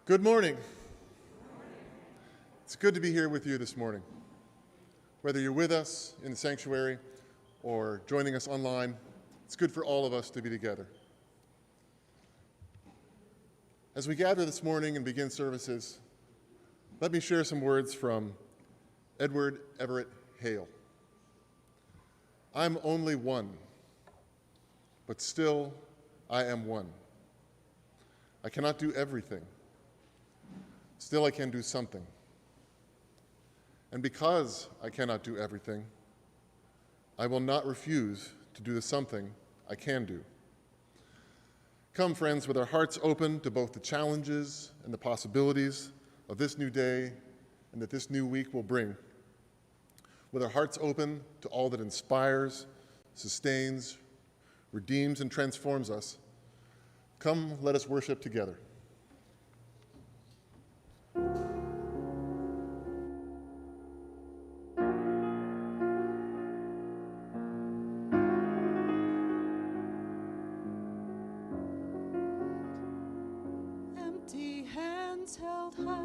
Good morning. It's good to be here with you this morning. Whether you're with us in the sanctuary or joining us online, it's good for all of us to be together. As we gather this morning and begin services, let me share some words from Edward Everett Hale. I'm only one, but still I am one. I cannot do everything. Still, I can do something. And because I cannot do everything, I will not refuse to do the something I can do. Come, friends, with our hearts open to both the challenges and the possibilities of this new day and that this new week will bring. With our hearts open to all that inspires, sustains, redeems, and transforms us, come, let us worship together. Empty hands held high,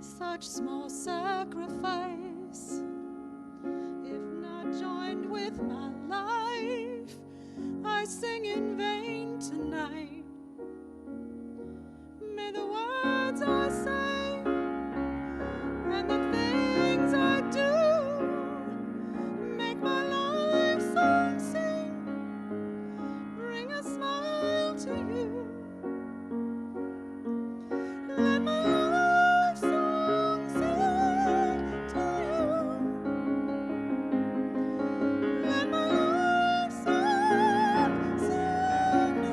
such small sacrifice. If not joined with my life, I sing in vain tonight. May the words I say and the things I do make my life song sing, bring a smile to you. Let my life song sing to you. Let my life song sing to you.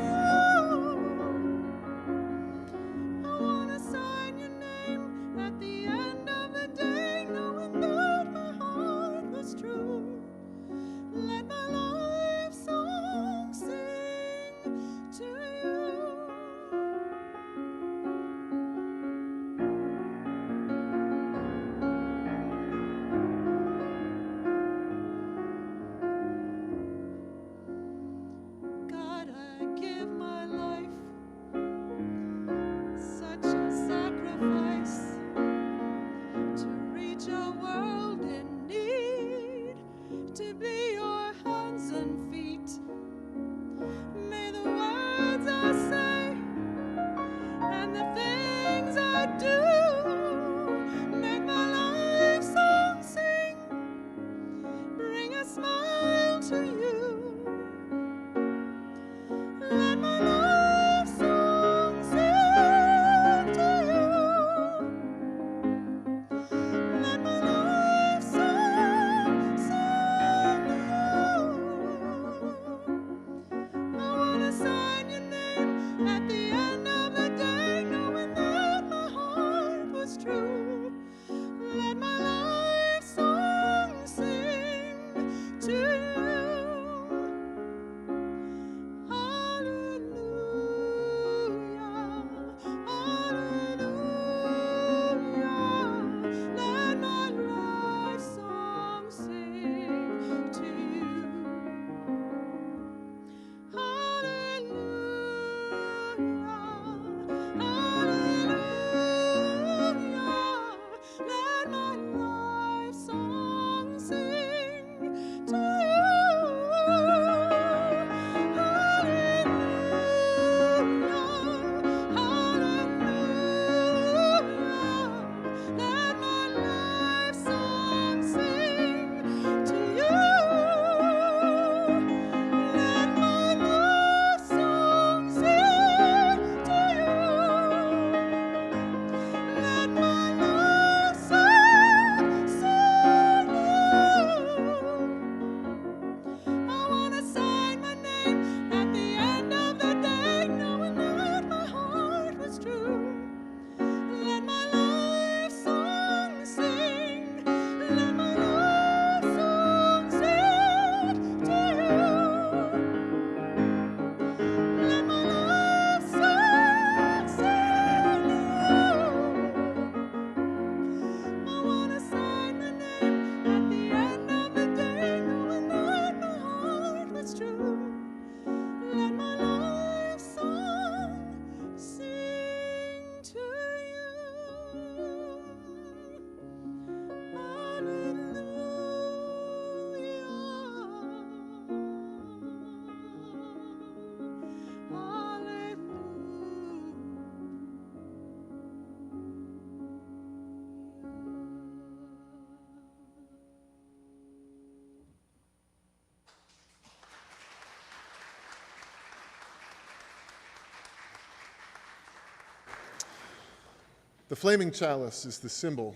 The flaming chalice is the symbol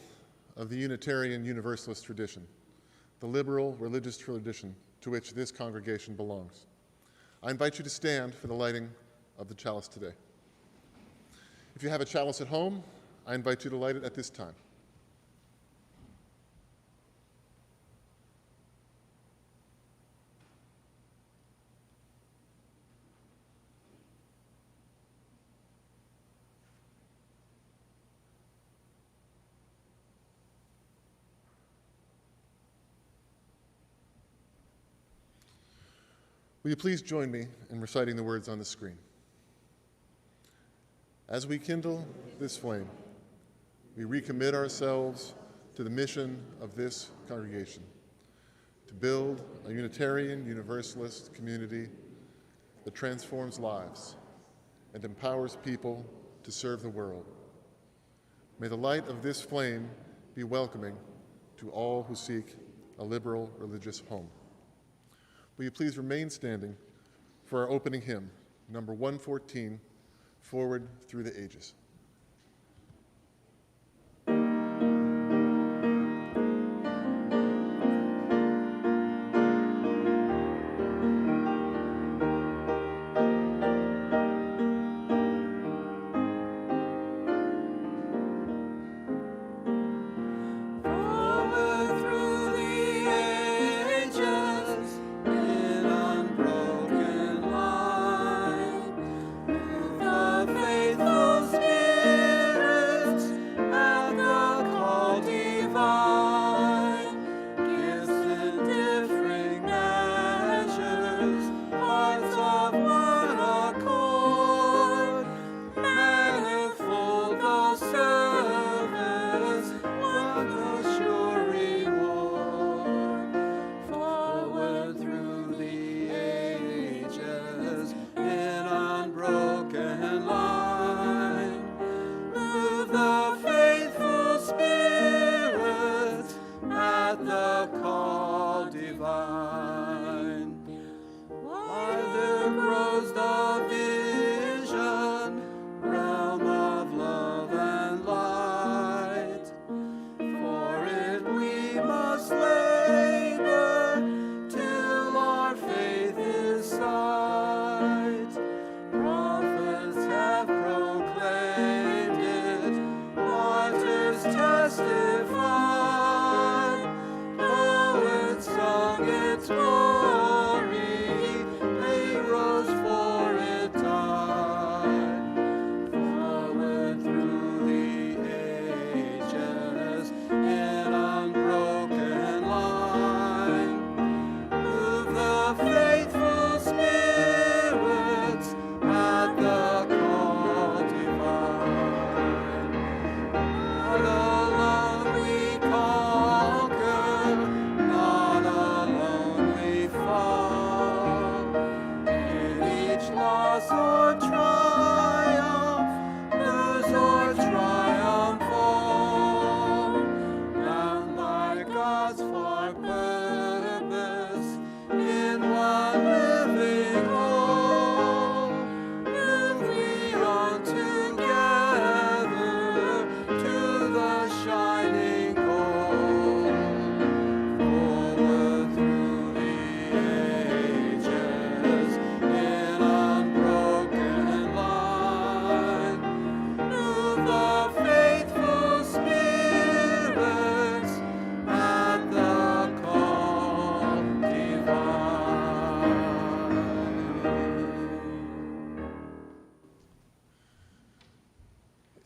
of the Unitarian Universalist tradition, the liberal religious tradition to which this congregation belongs. I invite you to stand for the lighting of the chalice today. If you have a chalice at home, I invite you to light it at this time. Will you please join me in reciting the words on the screen? As we kindle this flame, we recommit ourselves to the mission of this congregation, to build a Unitarian Universalist community that transforms lives and empowers people to serve the world. May the light of this flame be welcoming to all who seek a liberal religious home. Will you please remain standing for our opening hymn, number 114, Forward Through the Ages.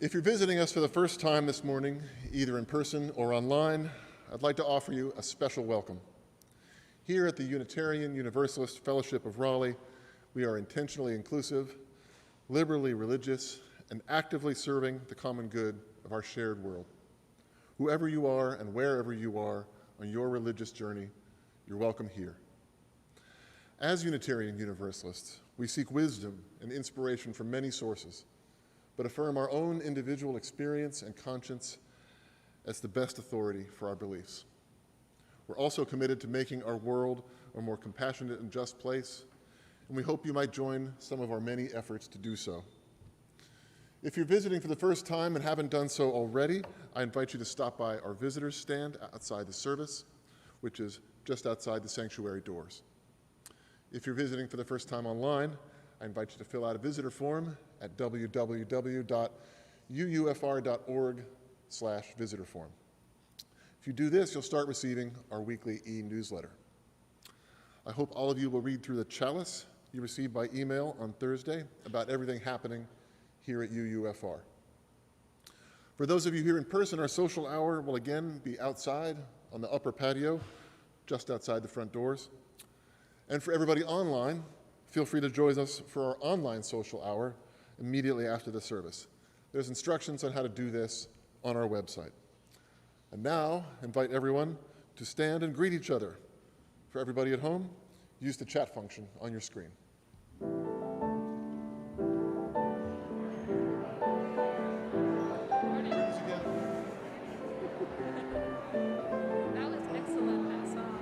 If you're visiting us for the first time this morning, either in person or online, I'd like to offer you a special welcome. Here at the Unitarian Universalist Fellowship of Raleigh, we are intentionally inclusive, liberally religious, and actively serving the common good of our shared world. Whoever you are and wherever you are on your religious journey, you're welcome here. As Unitarian Universalists, we seek wisdom and inspiration from many sources, but affirm our own individual experience and conscience as the best authority for our beliefs. We're also committed to making our world a more compassionate and just place, and we hope you might join some of our many efforts to do so. If you're visiting for the first time and haven't done so already, I invite you to stop by our visitors stand outside the service, which is just outside the sanctuary doors. If you're visiting for the first time online, I invite you to fill out a visitor form at www.uufr.org/visitor form. If you do this, you'll start receiving our weekly e-newsletter. I hope all of you will read through the chalice you received by email on Thursday about everything happening here at UUFR. For those of you here in person, our social hour will again be outside on the upper patio, just outside the front doors. And for everybody online, feel free to join us for our online social hour immediately after the service. There's instructions on how to do this on our website. And now, invite everyone to stand and greet each other. For everybody at home, use the chat function on your screen. That was excellent, that song.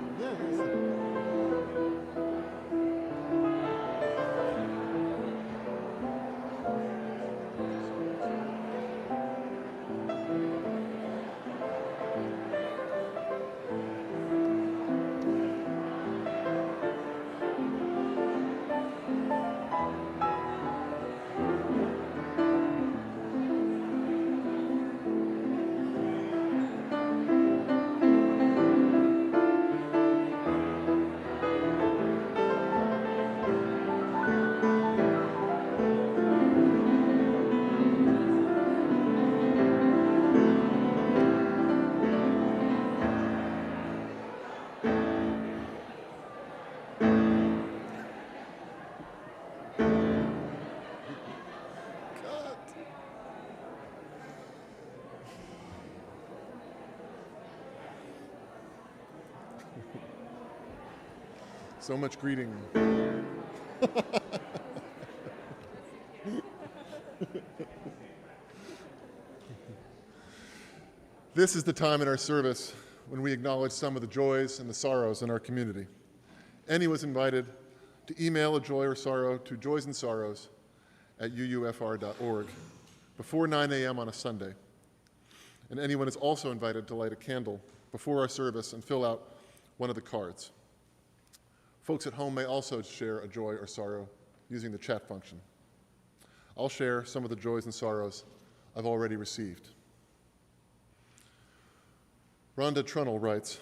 So much greeting. This is the time in our service when we acknowledge some of the joys and the sorrows in our community. Anyone is invited to email a joy or sorrow to joysandsorrows@uufr.org before 9 a.m. on a Sunday. And anyone is also invited to light a candle before our service and fill out one of the cards. Folks at home may also share a joy or sorrow using the chat function. I'll share some of the joys and sorrows I've already received. Rhonda Trunnell writes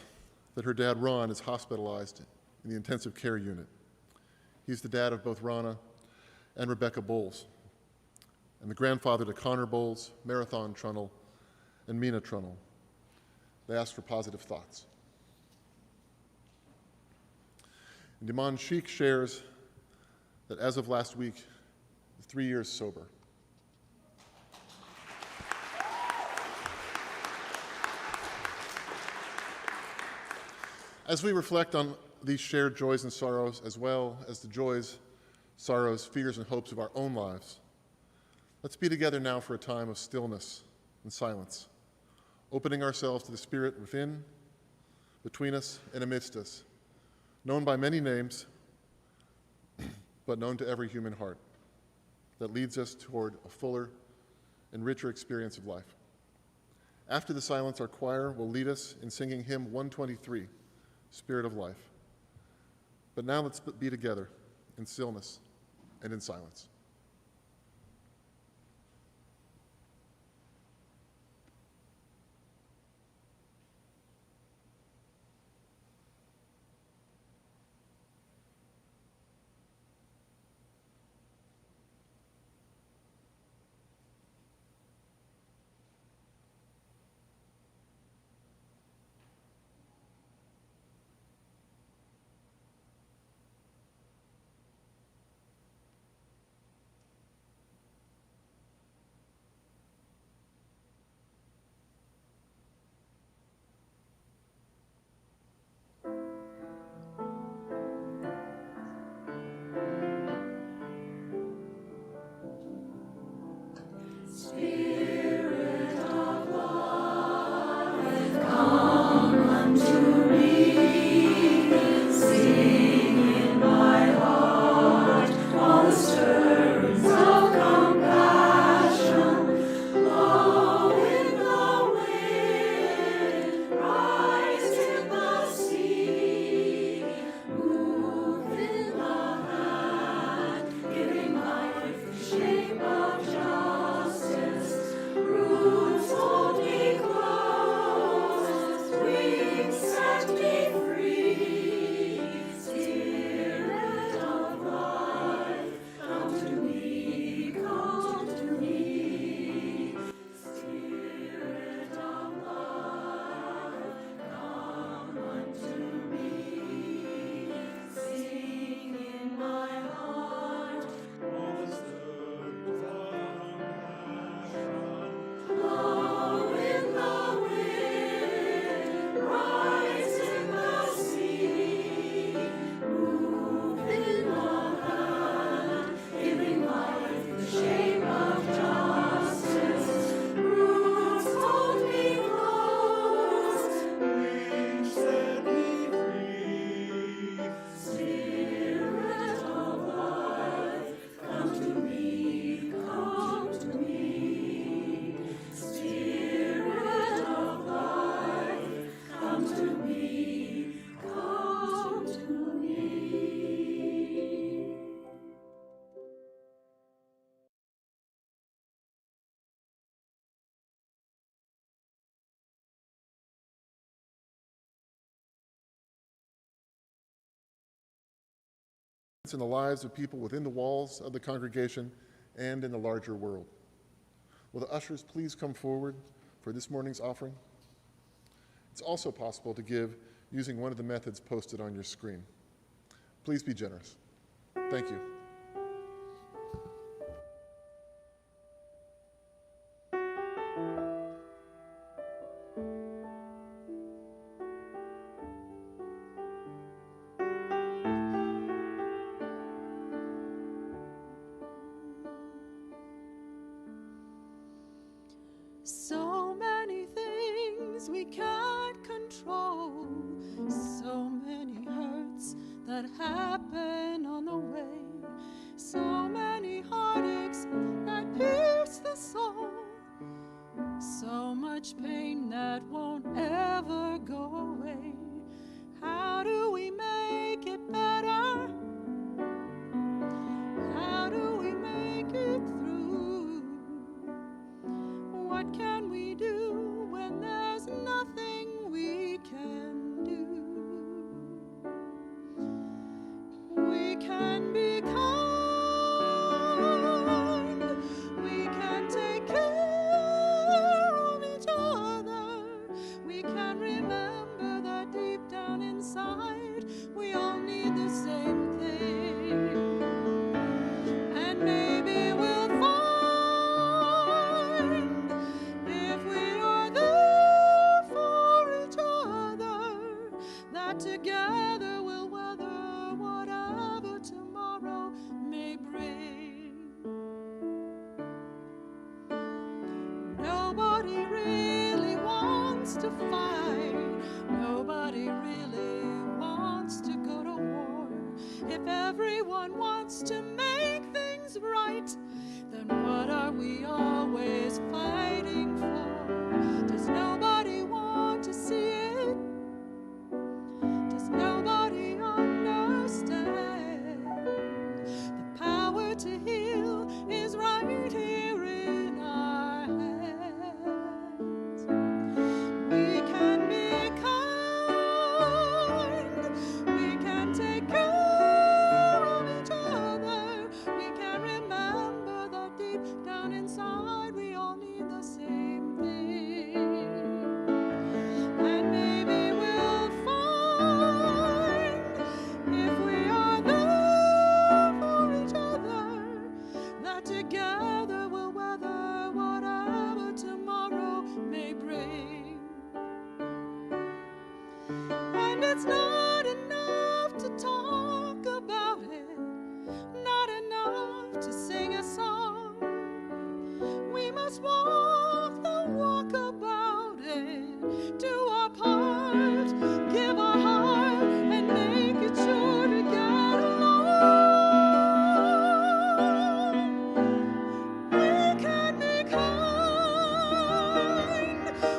that her dad Ron is hospitalized in the intensive care unit. He's the dad of both Rana and Rebecca Bowles, and the grandfather to Connor Bowles, Marathon Trunnell, and Mina Trunnell. They ask for positive thoughts. And Iman Sheikh shares that as of last week, 3 years sober. As we reflect on these shared joys and sorrows, as well as the joys, sorrows, fears, and hopes of our own lives, let's be together now for a time of stillness and silence, opening ourselves to the Spirit within, between us, and amidst us, known by many names, but known to every human heart, that leads us toward a fuller and richer experience of life. After the silence, our choir will lead us in singing hymn 123, Spirit of Life. But now let's be together in stillness and in silence. in the lives of people within the walls of the congregation and in the larger world. Will the ushers please come forward for this morning's offering? It's also possible to give using one of the methods posted on your screen. Please be generous. Thank you. So many things we can't control, so many hurts that happen on the way, so many heartaches that pierce the soul, so much pain that won't ever go away. How do we make it better? How do we make it through? What can we do when there's nothing we can do? We can be kind, we can take care of each other, we can remember that deep down inside we all need the same thing. And maybe we'll find, if we are there for each other, that together we'll weather whatever tomorrow may bring. Nobody really wants to fight. Nobody really wants to go to war. If everyone wants to make things right, then what are we always fighting for? Does nobody want to see it? Does nobody understand? The power to heal is right here in our hands. We can be kind, we can take care of each other, we can remember that deep down inside we all need the same thing. And maybe we'll find, if we are there for each other, that together we'll weather whatever tomorrow may bring. And it's not enough to talk about it, not enough to sing a song. We must walk the walk about it, do our part, give our heart, and make it sure to get along. We can be kind,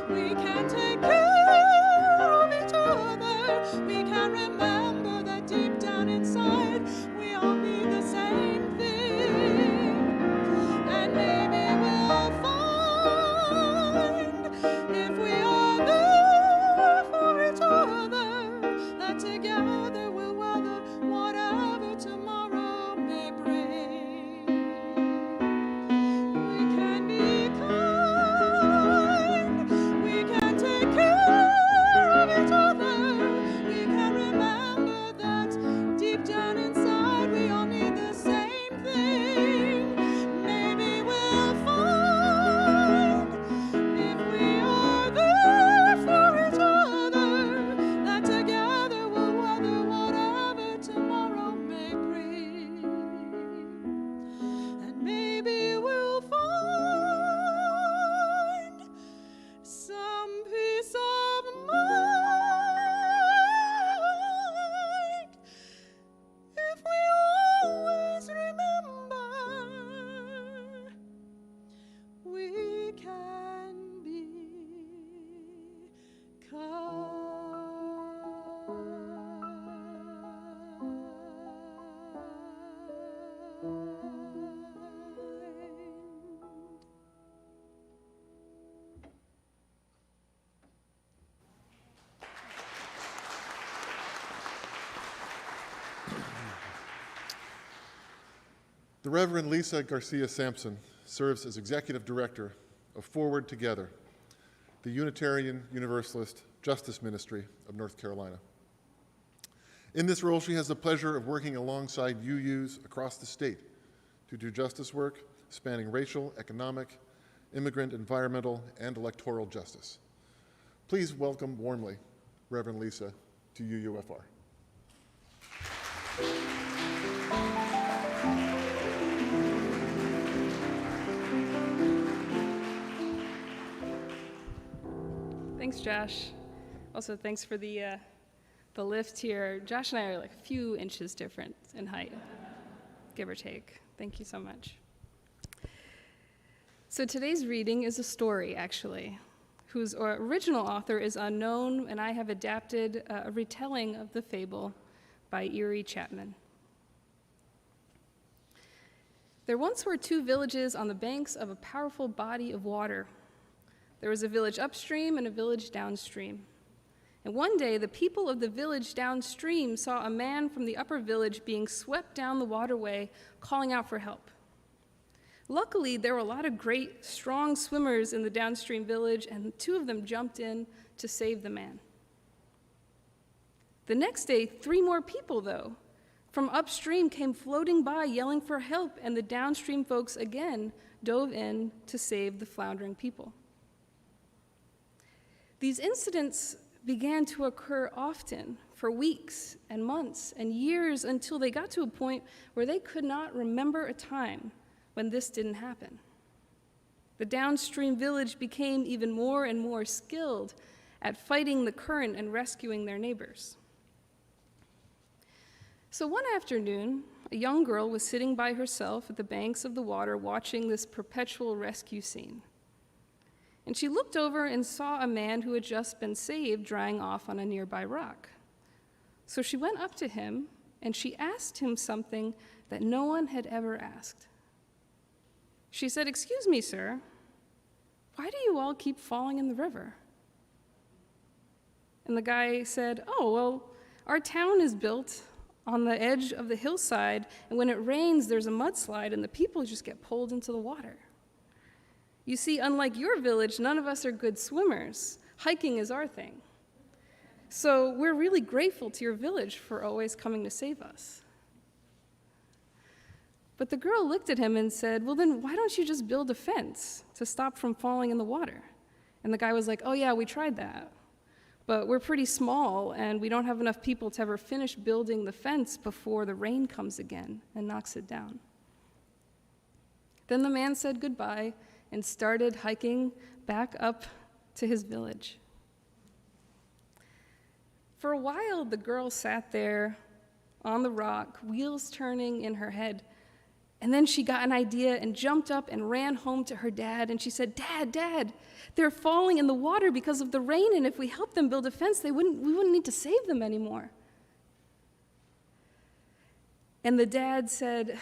we can take care of each other, we can remember that deep down inside we all need the same thing. And maybe we'll find, The Reverend Lisa Garcia-Sampson serves as Executive Director of Forward Together, the Unitarian Universalist Justice Ministry of North Carolina. In this role, she has the pleasure of working alongside UUs across the state to do justice work spanning racial, economic, immigrant, environmental, and electoral justice. Please welcome warmly Reverend Lisa to UUFR. Thanks, Josh. Also, thanks for the lift here. Josh and I are like a few inches different in height, give or take. Thank you so much. So today's reading is a story, actually, whose original author is unknown, and I have adapted a retelling of the fable by Erie Chapman. There once were two villages on the banks of a powerful body of water. There was a village upstream and a village downstream. And one day, the people of the village downstream saw a man from the upper village being swept down the waterway, calling out for help. Luckily, there were a lot of great, strong swimmers in the downstream village, and two of them jumped in to save the man. The next day, 3 more people, though, from upstream came floating by, yelling for help, and the downstream folks again dove in to save the floundering people. These incidents began to occur often for weeks and months and years until they got to a point where they could not remember a time when this didn't happen. The downstream village became even more and more skilled at fighting the current and rescuing their neighbors. So one afternoon, a young girl was sitting by herself at the banks of the water watching this perpetual rescue scene. And she looked over and saw a man who had just been saved drying off on a nearby rock. So she went up to him and she asked him something that no one had ever asked. She said, "Excuse me, sir, why do you all keep falling in the river?" And the guy said, "Oh, well, our town is built on the edge of the hillside, and when it rains, there's a mudslide, and the people just get pulled into the water. You see, unlike your village, none of us are good swimmers. Hiking is our thing. So we're really grateful to your village for always coming to save us." But the girl looked at him and said, "Well, then why don't you just build a fence to stop from falling in the water?" And the guy was like, "Oh yeah, we tried that. But we're pretty small, and we don't have enough people to ever finish building the fence before the rain comes again and knocks it down." Then the man said goodbye and started hiking back up to his village. For a while, the girl sat there on the rock, wheels turning in her head. And then she got an idea and jumped up and ran home to her dad, and she said, Dad, they're falling in the water because of the rain, and if we help them build a fence, we wouldn't need to save them anymore." And the dad said,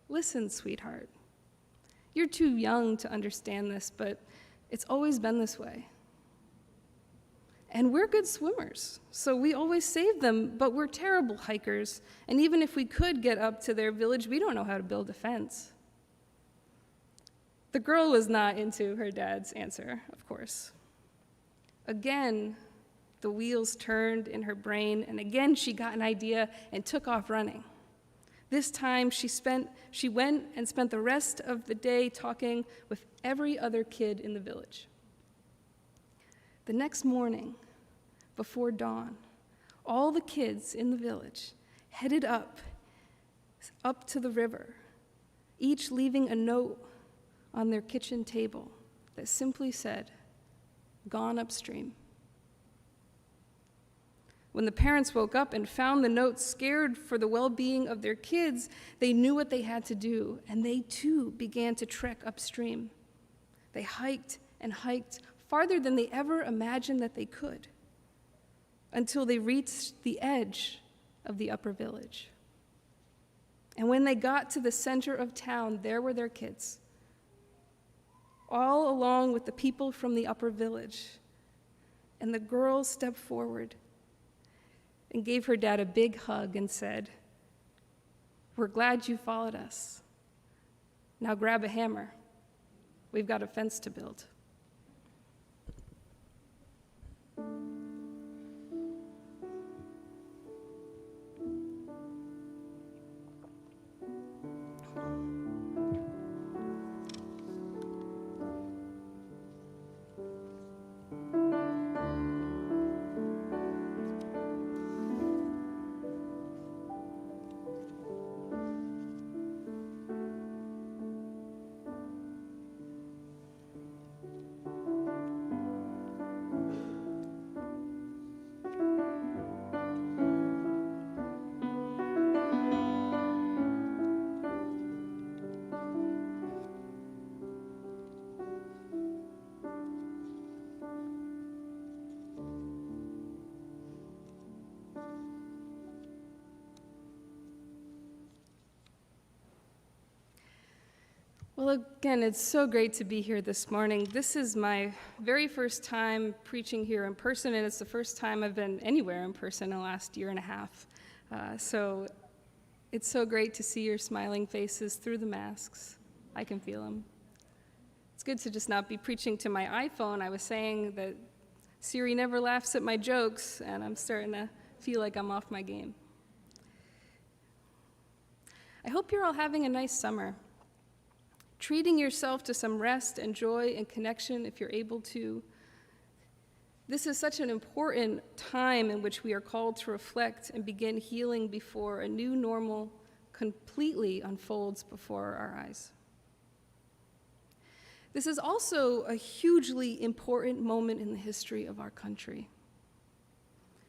"Listen, sweetheart, you're too young to understand this, but it's always been this way. And we're good swimmers, so we always save them, but we're terrible hikers, and even if we could get up to their village, we don't know how to build a fence." The girl was not into her dad's answer, of course. Again, the wheels turned in her brain, and again she got an idea and took off running. This time she went and spent the rest of the day talking with every other kid in the village. The next morning, before dawn, all the kids in the village headed up to the river, each leaving a note on their kitchen table that simply said, "Gone upstream." When the parents woke up and found the note, scared for the well-being of their kids, they knew what they had to do, and they too began to trek upstream. They hiked and hiked farther than they ever imagined that they could, until they reached the edge of the upper village. And when they got to the center of town, there were their kids, all along with the people from the upper village. And the girl stepped forward and gave her dad a big hug and said, We're glad you followed us. Now grab a hammer. We've got a fence to build. Well, again, it's so great to be here this morning. This is my very first time preaching here in person, and it's the first time I've been anywhere in person in the last year and a half. So it's so great to see your smiling faces through the masks. I can feel them. It's good to just not be preaching to my iPhone. I was saying that Siri never laughs at my jokes, and I'm starting to feel like I'm off my game. I hope you're all having a nice summer. Treating yourself to some rest and joy and connection if you're able to. This is such an important time in which we are called to reflect and begin healing before a new normal completely unfolds before our eyes. This is also a hugely important moment in the history of our country.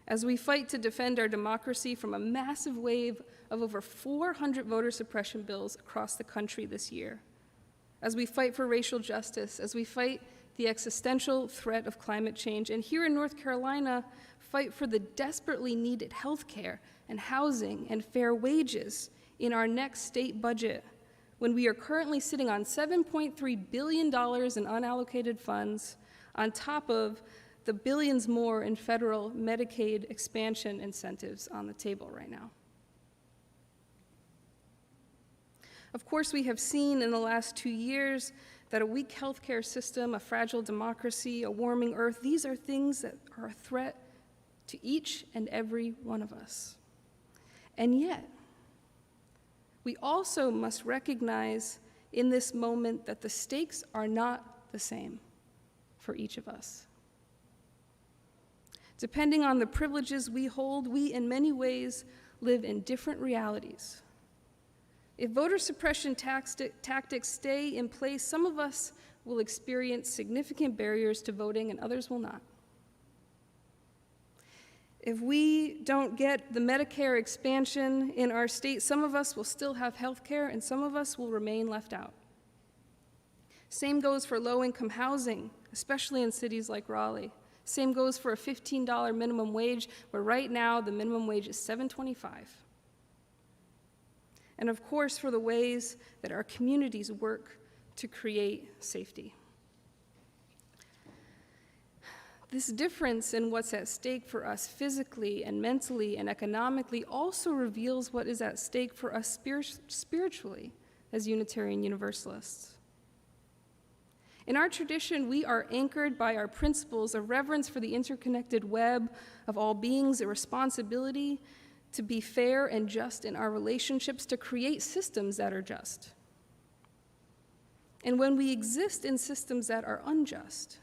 As we fight to defend our democracy from a massive wave of over 400 voter suppression bills across the country this year, as we fight for racial justice, as we fight the existential threat of climate change, and here in North Carolina, fight for the desperately needed health care and housing and fair wages in our next state budget, when we are currently sitting on $7.3 billion in unallocated funds, on top of the billions more in federal Medicaid expansion incentives on the table right now. Of course, we have seen in the last 2 years that a weak healthcare system, a fragile democracy, a warming earth, these are things that are a threat to each and every one of us. And yet, we also must recognize in this moment that the stakes are not the same for each of us. Depending on the privileges we hold, we in many ways live in different realities. If voter suppression tactics stay in place, some of us will experience significant barriers to voting and others will not. If we don't get the Medicare expansion in our state, some of us will still have health care and some of us will remain left out. Same goes for low-income housing, especially in cities like Raleigh. Same goes for a $15 minimum wage, where right now the minimum wage is $7.25. And of course, for the ways that our communities work to create safety. This difference in what's at stake for us physically and mentally and economically also reveals what is at stake for us spiritually as Unitarian Universalists. In our tradition, we are anchored by our principles of reverence for the interconnected web of all beings, a responsibility to be fair and just in our relationships, to create systems that are just. And when we exist in systems that are unjust,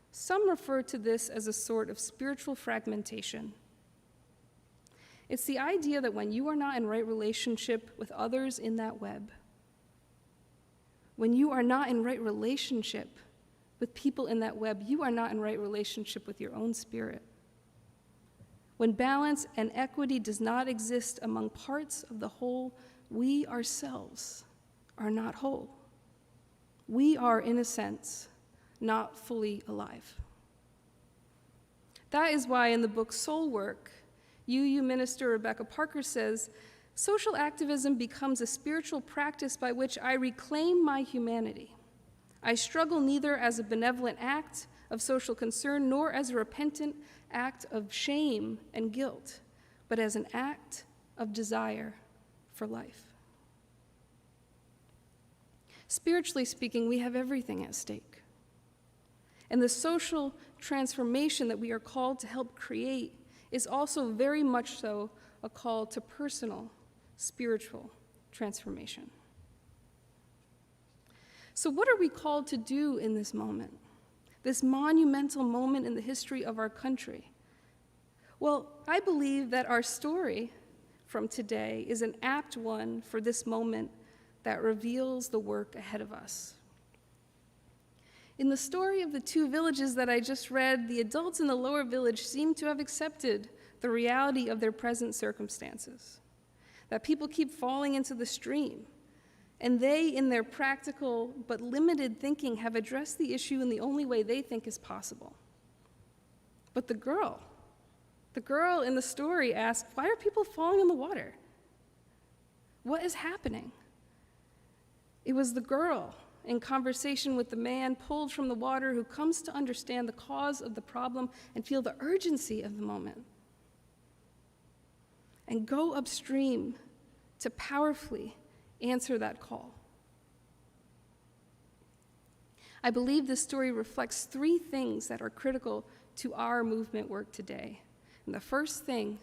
some refer to this as a sort of spiritual fragmentation. It's the idea that when you are not in right relationship with others in that web, when you are not in right relationship with people in that web, you are not in right relationship with your own spirit. When balance and equity does not exist among parts of the whole, we ourselves are not whole. We are, in a sense, not fully alive. That is why in the book Soul Work, UU minister Rebecca Parker says, social activism becomes a spiritual practice by which I reclaim my humanity. I struggle neither as a benevolent act of social concern nor as a repentant act of shame and guilt, but as an act of desire for life. Spiritually speaking, we have everything at stake. And the social transformation that we are called to help create is also very much so a call to personal, spiritual transformation. So what are we called to do in this moment? This monumental moment in the history of our country? Well, I believe that our story from today is an apt one for this moment that reveals the work ahead of us. In the story of the two villages that I just read, the adults in the lower village seem to have accepted the reality of their present circumstances, that people keep falling into the stream, and they, in their practical but limited thinking, have addressed the issue in the only way they think is possible. But the girl in the story asked, why are people falling in the water? What is happening? It was the girl in conversation with the man pulled from the water who comes to understand the cause of the problem and feel the urgency of the moment, and go upstream to powerfully answer that call. I believe this story reflects three things that are critical to our movement work today. And the first thing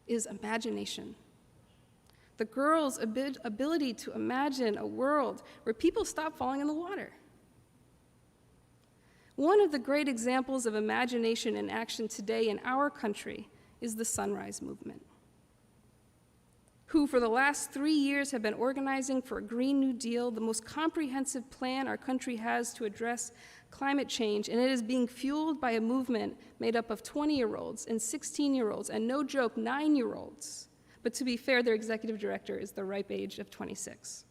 is imagination. The girl's ability to imagine a world where people stop falling in the water. One of the great examples of imagination in action today in our country is the Sunrise Movement, who for the last 3 years have been organizing for a Green New Deal, the most comprehensive plan our country has to address climate change, and it is being fueled by a movement made up of 20-year-olds and 16-year-olds, and no joke, 9-year-olds. But to be fair, their executive director is the ripe age of 26.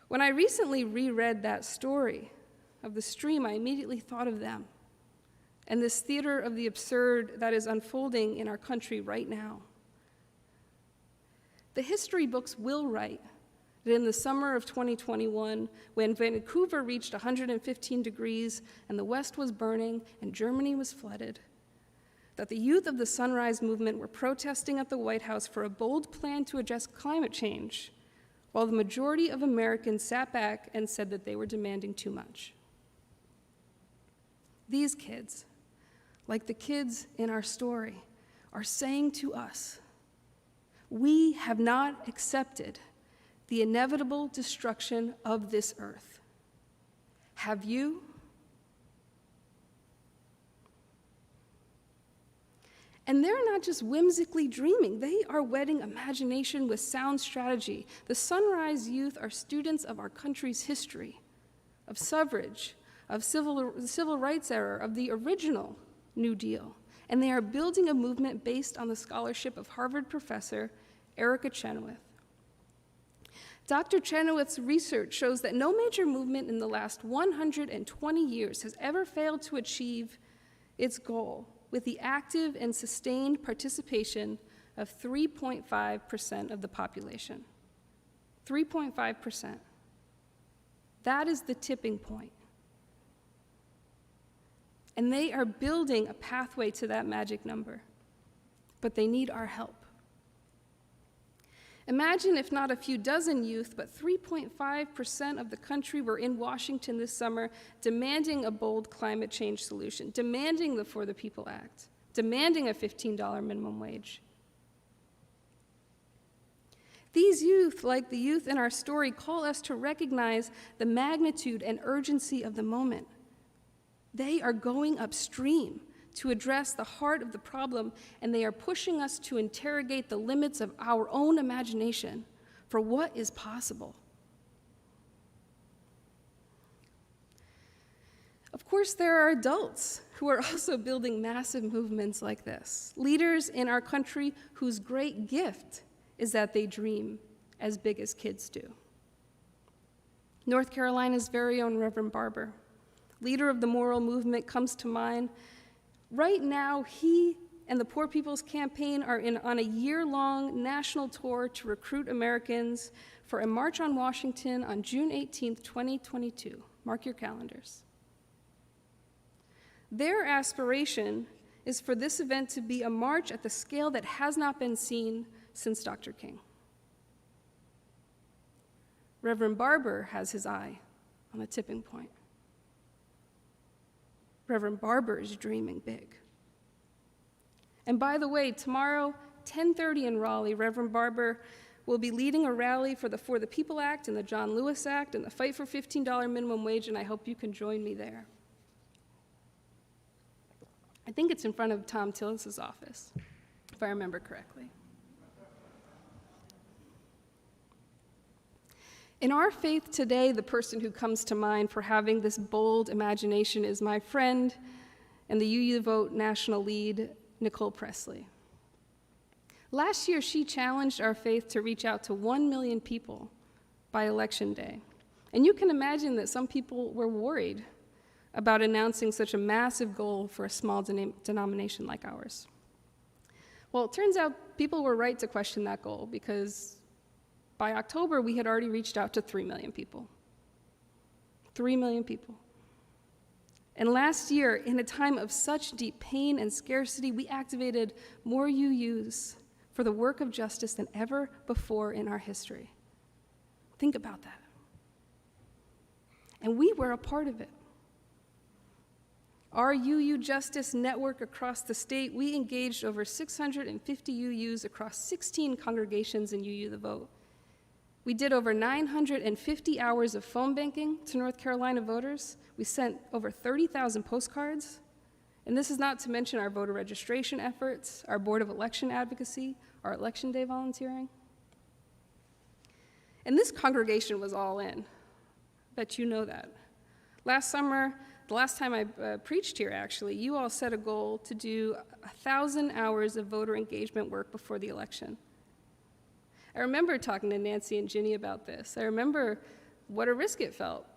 When I recently reread that story of the stream, I immediately thought of them and this theater of the absurd that is unfolding in our country right now. The history books will write that in the summer of 2021, when Vancouver reached 115 degrees and the West was burning and Germany was flooded, that the youth of the Sunrise Movement were protesting at the White House for a bold plan to address climate change, while the majority of Americans sat back and said that they were demanding too much. These kids, like the kids in our story, are saying to us, we have not accepted the inevitable destruction of this earth. Have you? And they're not just whimsically dreaming, they are wedding imagination with sound strategy. The Sunrise Youth are students of our country's history, of suffrage, of the civil rights era, of the original New Deal. And they are building a movement based on the scholarship of Harvard professor Erica Chenoweth. Dr. Chenoweth's research shows that no major movement in the last 120 years has ever failed to achieve its goal with the active and sustained participation of 3.5% of the population. 3.5%. That is the tipping point. And they are building a pathway to that magic number, but they need our help. Imagine if not a few dozen youth, but 3.5% of the country were in Washington this summer demanding a bold climate change solution, demanding the For the People Act, demanding a $15 minimum wage. These youth, like the youth in our story, call us to recognize the magnitude and urgency of the moment. They are going upstream to address the heart of the problem, and they are pushing us to interrogate the limits of our own imagination for what is possible. Of course, there are adults who are also building massive movements like this, leaders in our country whose great gift is that they dream as big as kids do. North Carolina's very own Reverend Barber, leader of the moral movement, comes to mind. Right now, he and the Poor People's Campaign are on a year-long national tour to recruit Americans for a March on Washington on June 18th, 2022. Mark your calendars. Their aspiration is for this event to be a march at the scale that has not been seen since Dr. King. Reverend Barber has his eye on the tipping point. Reverend Barber is dreaming big. And by the way, tomorrow, 10:30 in Raleigh, Reverend Barber will be leading a rally for the For the People Act and the John Lewis Act and the fight for $15 minimum wage, and I hope you can join me there. I think it's in front of Tom Tillis's office, if I remember correctly. In our faith today, the person who comes to mind for having this bold imagination is my friend and the UU Vote national lead, Nicole Presley. Last year, she challenged our faith to reach out to 1 million people by Election Day. And you can imagine that some people were worried about announcing such a massive goal for a small denomination like ours. Well, it turns out people were right to question that goal, because by October, we had already reached out to 3 million people. 3 million people. And last year, in a time of such deep pain and scarcity, we activated more UUs for the work of justice than ever before in our history. Think about that. And we were a part of it. Our UU Justice Network across the state, we engaged over 650 UUs across 16 congregations in UU The Vote. We did over 950 hours of phone banking to North Carolina voters. We sent over 30,000 postcards. And this is not to mention our voter registration efforts, our Board of Election Advocacy, our Election Day volunteering. And this congregation was all in. Bet you know that. Last summer, the last time I preached here, actually, you all set a goal to do 1,000 hours of voter engagement work before the election. I remember talking to Nancy and Ginny about this. I remember what a risk it felt.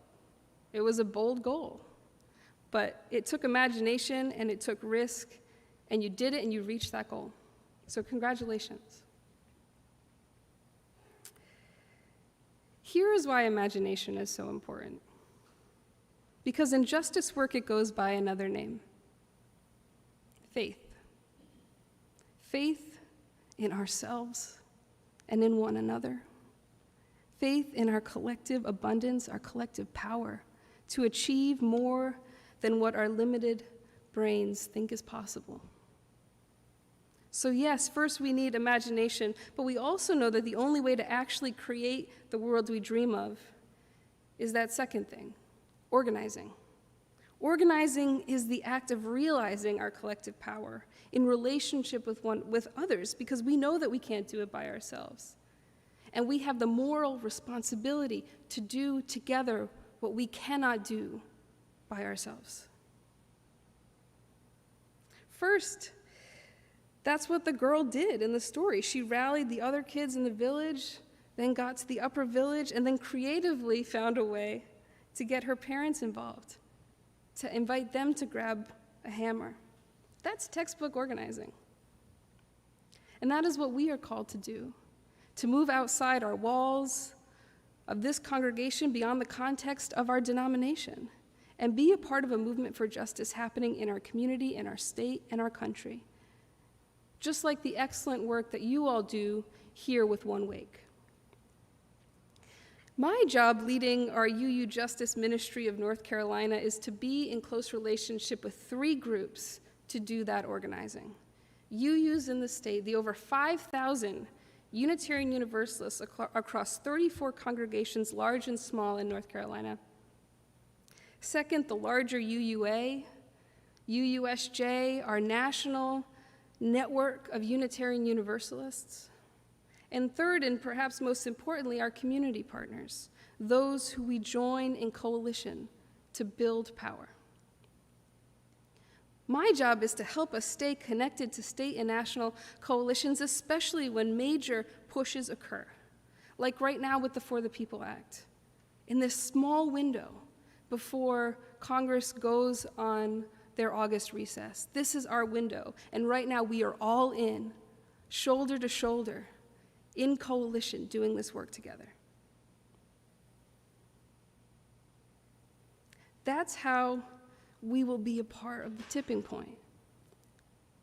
It was a bold goal, but it took imagination and it took risk, and you did it and you reached that goal. So congratulations. Here is why imagination is so important. Because in justice work, it goes by another name: faith. Faith in ourselves and in one another. Faith in our collective abundance, our collective power to achieve more than what our limited brains think is possible. So yes, first we need imagination, but we also know that the only way to actually create the world we dream of is that second thing: organizing. Organizing is the act of realizing our collective power in relationship with others, because we know that we can't do it by ourselves. And we have the moral responsibility to do together what we cannot do by ourselves. First, that's what the girl did in the story. She rallied the other kids in the village, then got to the upper village, and then creatively found a way to get her parents involved, to invite them to grab a hammer. That's textbook organizing. And that is what we are called to do, to move outside our walls of this congregation, beyond the context of our denomination, and be a part of a movement for justice happening in our community, in our state, and our country. Just like the excellent work that you all do here with One Wake. My job leading our UU Justice Ministry of North Carolina is to be in close relationship with 3 groups to do that organizing. UUs in the state, the over 5,000 Unitarian Universalists across 34 congregations, large and small, in North Carolina. Second, the larger UUA, UUSJ, our national network of Unitarian Universalists. And third, and perhaps most importantly, our community partners, those who we join in coalition to build power. My job is to help us stay connected to state and national coalitions, especially when major pushes occur, like right now with the For the People Act. In this small window before Congress goes on their August recess, this is our window, and right now we are all in, shoulder to shoulder, in coalition, doing this work together. That's how we will be a part of the tipping point.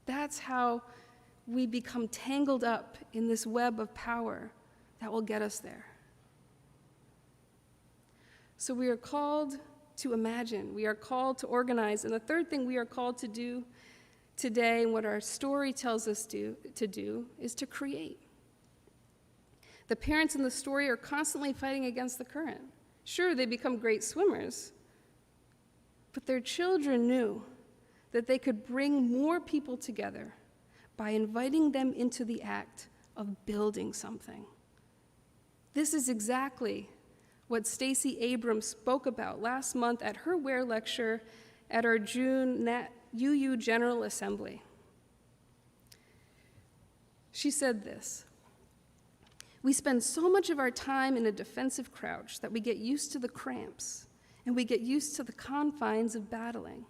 That's how we become tangled up in this web of power that will get us there. So we are called to imagine. We are called to organize. And the third thing we are called to do today, and what our story tells us to do, is to create. The parents in the story are constantly fighting against the current. Sure, they become great swimmers, but their children knew that they could bring more people together by inviting them into the act of building something. This is exactly what Stacey Abrams spoke about last month at her WEAR lecture at our June UU General Assembly. She said this: "We spend so much of our time in a defensive crouch that we get used to the cramps and we get used to the confines of battling.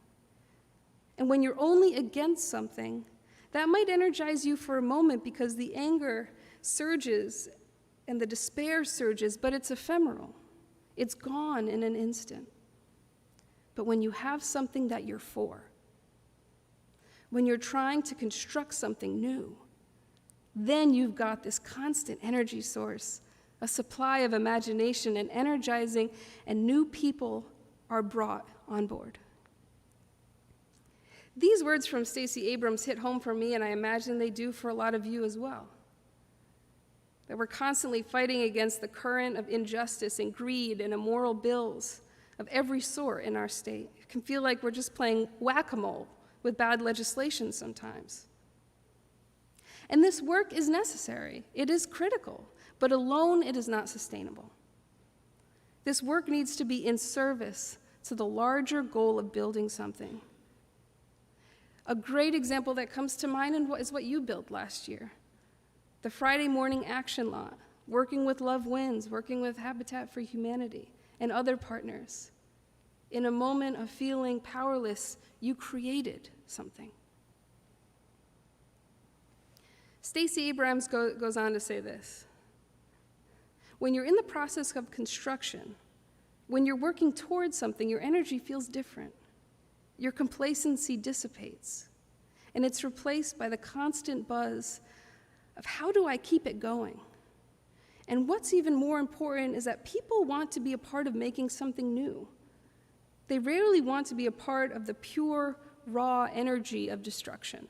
And when you're only against something, that might energize you for a moment because the anger surges and the despair surges, but it's ephemeral. It's gone in an instant. But when you have something that you're for, when you're trying to construct something new, then you've got this constant energy source, a supply of imagination and energizing, and new people are brought on board." These words from Stacey Abrams hit home for me, and I imagine they do for a lot of you as well. That we're constantly fighting against the current of injustice and greed and immoral bills of every sort in our state. It can feel like we're just playing whack-a-mole with bad legislation sometimes. And this work is necessary. It is critical, but alone it is not sustainable. This work needs to be in service to the larger goal of building something. A great example that comes to mind is what you built last year. The Friday morning action lot, working with Love Wins, working with Habitat for Humanity and other partners. In a moment of feeling powerless, you created something. Stacey Abrams goes on to say this: "When you're in the process of construction, when you're working towards something, your energy feels different. Your complacency dissipates, and it's replaced by the constant buzz of how do I keep it going? And what's even more important is that people want to be a part of making something new. They rarely want to be a part of the pure, raw energy of destruction.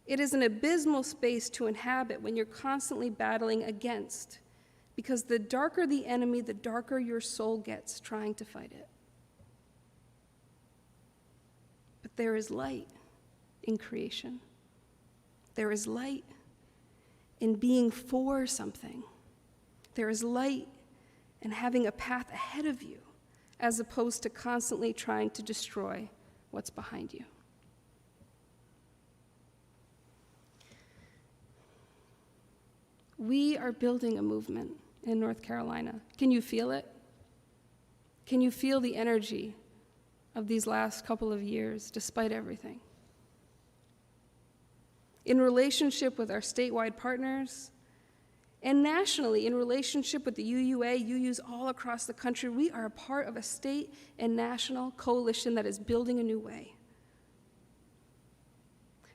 It is an abysmal space to inhabit when you're constantly battling against, because the darker the enemy, the darker your soul gets trying to fight it. But there is light in creation. There is light in being for something. There is light in having a path ahead of you, as opposed to constantly trying to destroy what's behind you." We are building a movement in North Carolina. Can you feel it? Can you feel the energy of these last couple of years, despite everything? In relationship with our statewide partners, and nationally, in relationship with the UUA, UUs all across the country, we are a part of a state and national coalition that is building a new way.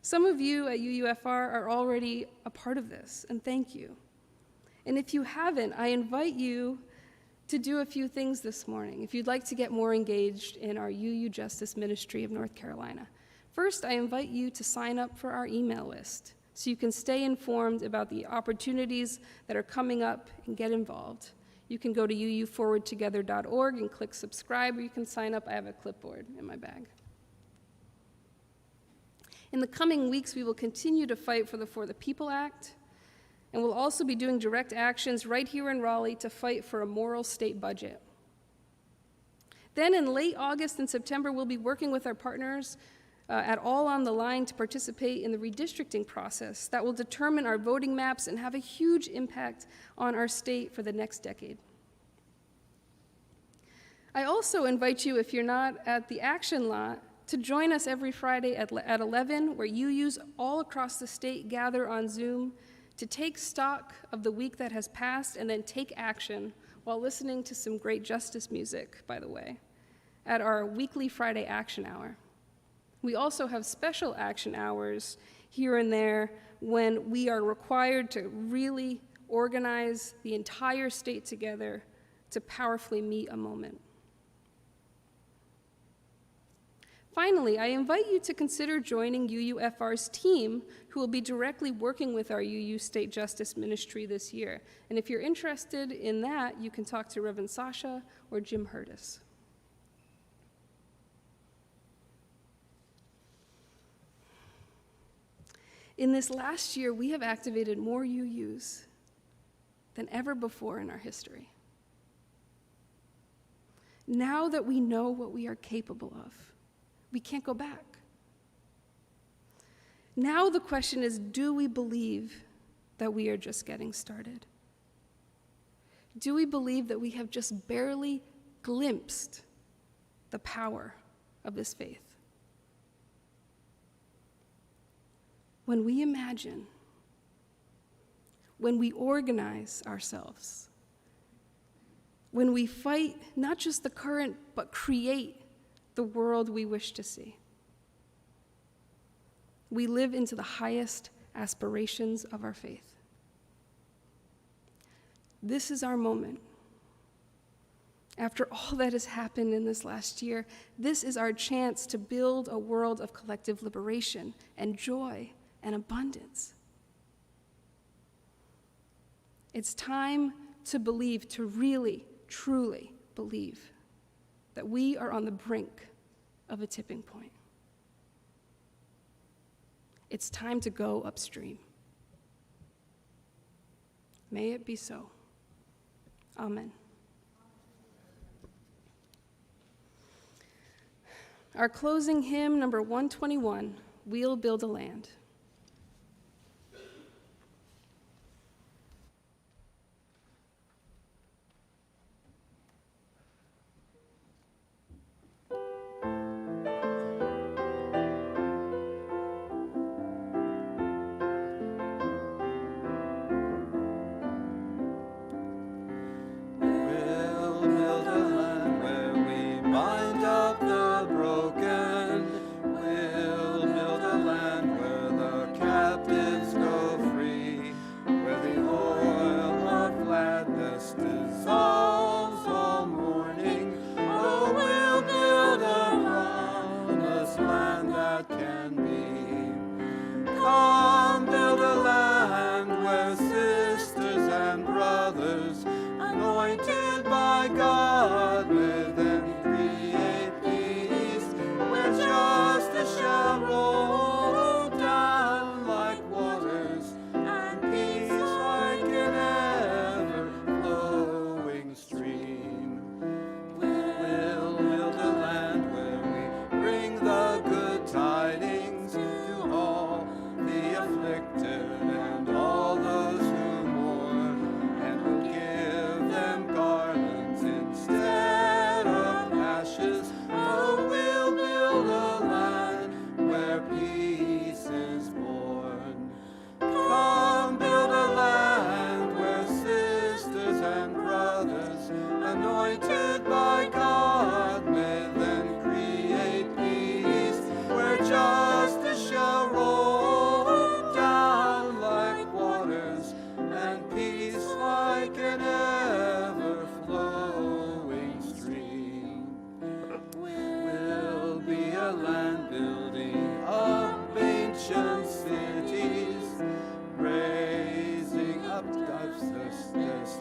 Some of you at UUFR are already a part of this, and thank you. And if you haven't, I invite you to do a few things this morning if you'd like to get more engaged in our UU Justice Ministry of North Carolina. First, I invite you to sign up for our email list so you can stay informed about the opportunities that are coming up and get involved. You can go to uuforwardtogether.org and click subscribe, or you can sign up. I have a clipboard in my bag. In the coming weeks, we will continue to fight for the For the People Act, and we'll also be doing direct actions right here in Raleigh to fight for a moral state budget. Then in late August and September, we'll be working with our partners at All on the Line to participate in the redistricting process that will determine our voting maps and have a huge impact on our state for the next decade. I also invite you, if you're not at the action lot, to join us every Friday at 11, where UUs all across the state gather on Zoom to take stock of the week that has passed and then take action while listening to some great justice music, by the way, at our weekly Friday action hour. We also have special action hours here and there when we are required to really organize the entire state together to powerfully meet a moment. Finally, I invite you to consider joining UUFR's team, who will be directly working with our UU State Justice Ministry this year. And if you're interested in that, you can talk to Reverend Sasha or Jim Hurtis. In this last year, we have activated more UUs than ever before in our history. Now that we know what we are capable of, we can't go back. Now the question is, do we believe that we are just getting started? Do we believe that we have just barely glimpsed the power of this faith? When we imagine, when we organize ourselves, when we fight not just the current, but create the world we wish to see, we live into the highest aspirations of our faith. This is our moment. After all that has happened in this last year, this is our chance to build a world of collective liberation and joy and abundance. It's time to believe, to really, truly believe that we are on the brink of a tipping point. It's time to go upstream. May it be so. Amen. Our closing hymn, number 121, We'll Build a Land.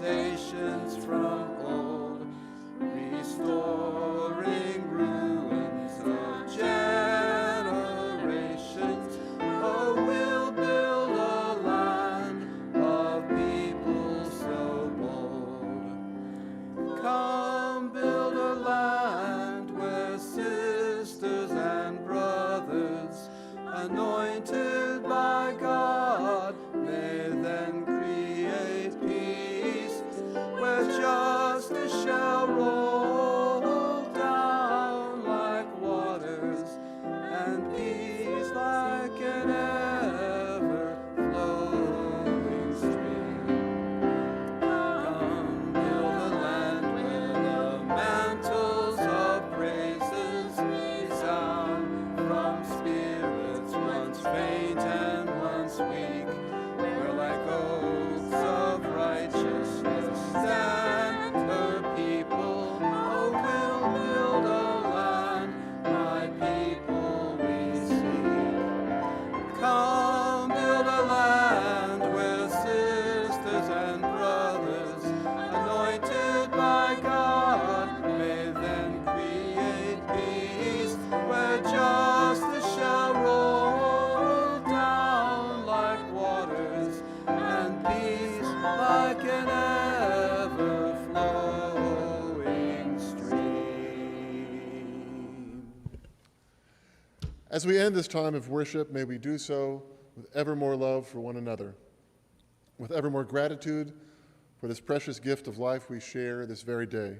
Nations from old, restore As we end this time of worship, may we do so with ever more love for one another, with ever more gratitude for this precious gift of life we share this very day,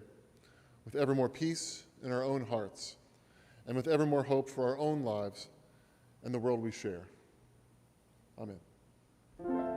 with ever more peace in our own hearts, and with ever more hope for our own lives and the world we share. Amen.